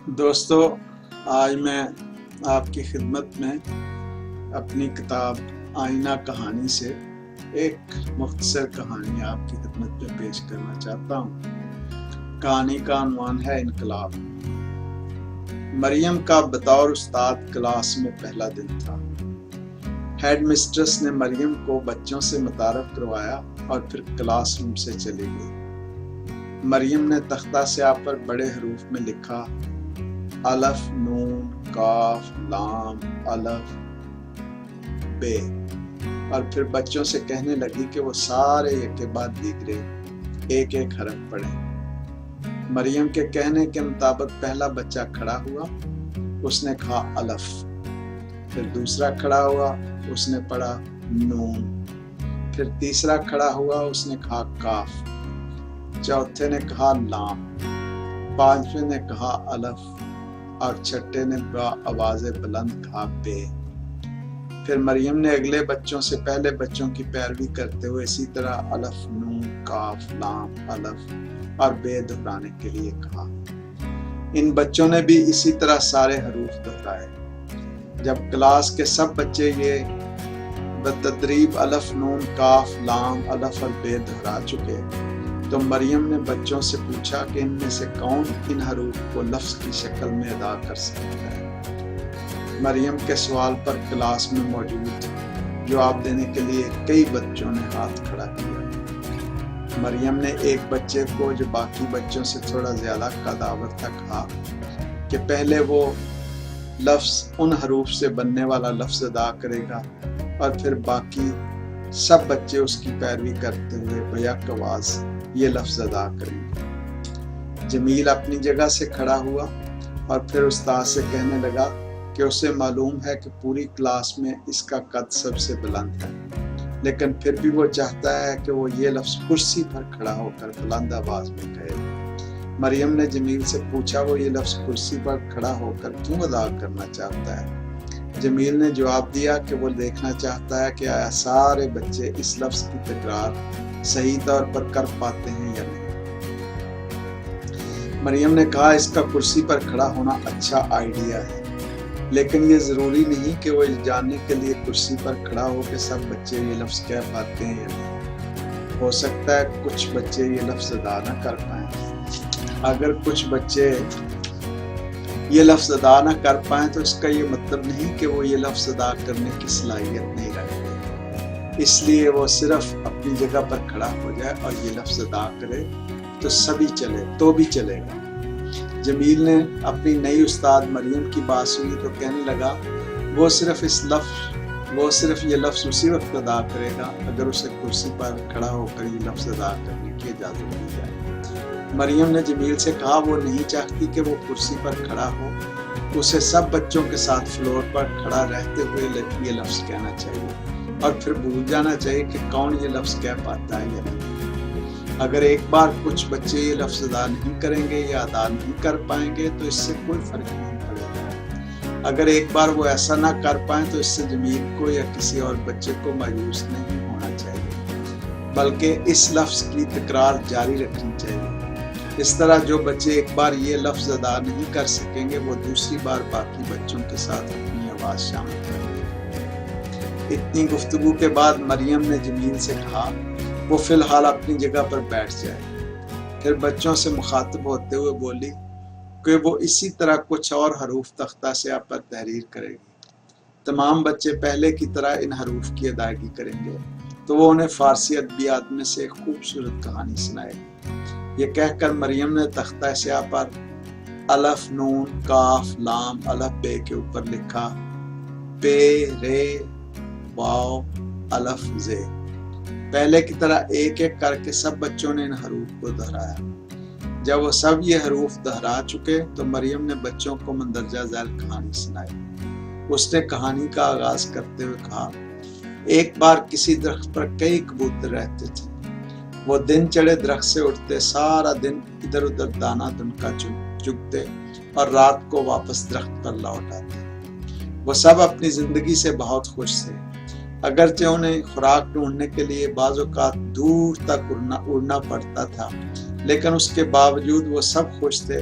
دوستو، آج میں آپ کی خدمت میں اپنی کتاب آئینہ کہانی سے ایک مختصر کہانی آپ کی خدمت میں پیش کرنا چاہتا ہوں۔ کہانی کا عنوان ہے انقلاب۔ مریم کا بطور استاد کلاس میں پہلا دن تھا۔ ہیڈ مسٹرس نے مریم کو بچوں سے متعارف کروایا اور پھر کلاس روم سے چلی گئی۔ مریم نے تختہ سیاہ پر بڑے حروف میں لکھا الف نون کاف لام الف بے، اور پھر بچوں سے کہنے لگی کہ وہ سارے ایک کے بعد دیگرے ایک ایک حرف پڑھیں۔ مریم کے کہنے کے مطابق پہلا بچہ کھڑا ہوا، اس نے کہا الف، پھر دوسرا کھڑا ہوا، اس نے پڑھا نون، پھر تیسرا کھڑا ہوا، اس نے کہا کاف، چوتھے نے کہا لام، پانچویں نے کہا الف اور چھٹے نے آواز بلند کہا بے۔ پھر مریم نے اگلے بچوں سے پہلے بچوں کی پیروی کرتے ہوئے اسی طرح الف نون کاف لام الف اور بے دہرانے کے لیے کہا۔ ان بچوں نے بھی اسی طرح سارے حروف دہرائے۔ جب کلاس کے سب بچے یہ بتدریب الف نون کاف لام الف اور بے دہرا چکے تو مریم نے بچوں سے پوچھا کہ ان میں سے کون ان حروف کو لفظ کی شکل میں ادا کر سکتا ہے۔ مریم کے سوال پر کلاس میں موجود جواب دینے کے لیے کئی بچوں نے ہاتھ کھڑا کیا۔ مریم نے ایک بچے کو جو باقی بچوں سے تھوڑا زیادہ قداور تھا کہا کہ پہلے وہ لفظ ان حروف سے بننے والا لفظ ادا کرے گا اور پھر باقی سب بچے اس کی پیروی کرتے ہوئے بیک آواز یہ لفظ ادا کریں گے۔ جمیل اپنی جگہ سے کھڑا ہوا اور پھر استاد سے کہنے لگا کہ اسے معلوم ہے کہ پوری کلاس میں اس کا قد سب سے بلند ہے، لیکن پھر بھی وہ چاہتا ہے کہ وہ یہ لفظ کرسی پر کھڑا ہو کر بلند آواز میں کہے۔ مریم نے جمیل سے پوچھا وہ یہ لفظ کرسی پر کھڑا ہو کر کیوں ادا کرنا چاہتا ہے؟ جمیل نے جواب دیا کہ وہ دیکھنا چاہتا ہے کہ آیا سارے بچے اس لفظ کی تکرار صحیح طور پر کر پاتے ہیں یا نہیں۔ مریم نے کہا اس کا کرسی پر کھڑا ہونا اچھا آئیڈیا ہے، لیکن یہ ضروری نہیں کہ وہ جاننے کے لیے کرسی پر کھڑا ہو کہ سب بچے یہ لفظ کہہ پاتے ہیں یا نہیں۔ ہو سکتا ہے کچھ بچے یہ لفظ ادا نہ کر پائیں۔ اگر کچھ بچے یہ لفظ ادا نہ کر پائیں تو اس کا یہ مطلب نہیں کہ وہ یہ لفظ ادا کرنے کی صلاحیت نہیں رکھتے، اس لیے وہ صرف اپنی جگہ پر کھڑا ہو جائے اور یہ لفظ ادا کرے تو بھی چلے گا۔ جمیل نے اپنی نئی استاد مریم کی بات سنی تو کہنے لگا وہ صرف یہ لفظ اسی وقت ادا کرے گا اگر اسے کرسی پر کھڑا ہو کر یہ لفظ ادا کرنے کی اجازت دی جائے۔ مریم نے جمیل سے کہا وہ نہیں چاہتی کہ وہ کرسی پر کھڑا ہو، اسے سب بچوں کے ساتھ فلور پر کھڑا رہتے ہوئے یہ لفظ کہنا چاہیے اور پھر بھول جانا چاہیے کہ کون یہ لفظ کہہ پاتا ہے یا نہیں۔ اگر ایک بار کچھ بچے یہ لفظ ادا نہیں کریں گے یا ادا نہیں کر پائیں گے تو اس سے کوئی فرق نہیں پڑے گا۔ اگر ایک بار وہ ایسا نہ کر پائیں تو اس سے جمیل کو یا کسی اور بچے کو مایوس نہیں ہونا چاہیے، بلکہ اس لفظ کی تکرار جاری رکھنی چاہیے۔ اس طرح جو بچے ایک بار یہ لفظ ادا نہیں کر سکیں گے وہ دوسری بار باقی بچوں کے ساتھ اپنی آواز شامل کریں گے۔ اتنی گفتگو کے بعد مریم نے جمیل سے کہا وہ فی الحال اپنی جگہ پر بیٹھ جائے۔ پھر بچوں سے مخاطب ہوتے ہوئے بولی کہ وہ اسی طرح کچھ اور حروف تختہ سیاہ پر تحریر کرے گی۔ تمام بچے پہلے کی طرح ان حروف کی ادائیگی کریں گے تو وہ انہیں فارسی ادبیات میں سے ایک خوبصورت کہانی سنائے گی۔ یہ کہہ کر مریم نے تختہ سیاہ پر الف نون کاف لام الف بے کے اوپر لکھا پے رے واو الف زے۔ پہلے کی طرح ایک ایک کر کے سب بچوں نے ان حروف کو دہرایا۔ جب وہ سب یہ حروف دہرا چکے تو مریم نے بچوں کو مندرجہ ذیل کہانی سنائی۔ اس نے کہانی کا آغاز کرتے ہوئے کہا ایک بار کسی درخت پر کئی کبوتر رہتے تھے۔ وہ دن چڑھے درخت سے اٹھتے، سارا دن ادھر ادھر دانا دنکا چگتے اور رات کو واپس درخت پر لوٹ آتے۔ وہ سب اپنی زندگی سے بہت خوش تھے، اگرچہ انہیں خوراک ڈھونڈنے کے لیے بعض اوقات دور تک اڑنا پڑتا تھا، لیکن اس کے باوجود وہ سب خوش تھے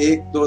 1 2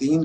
3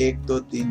1 2 3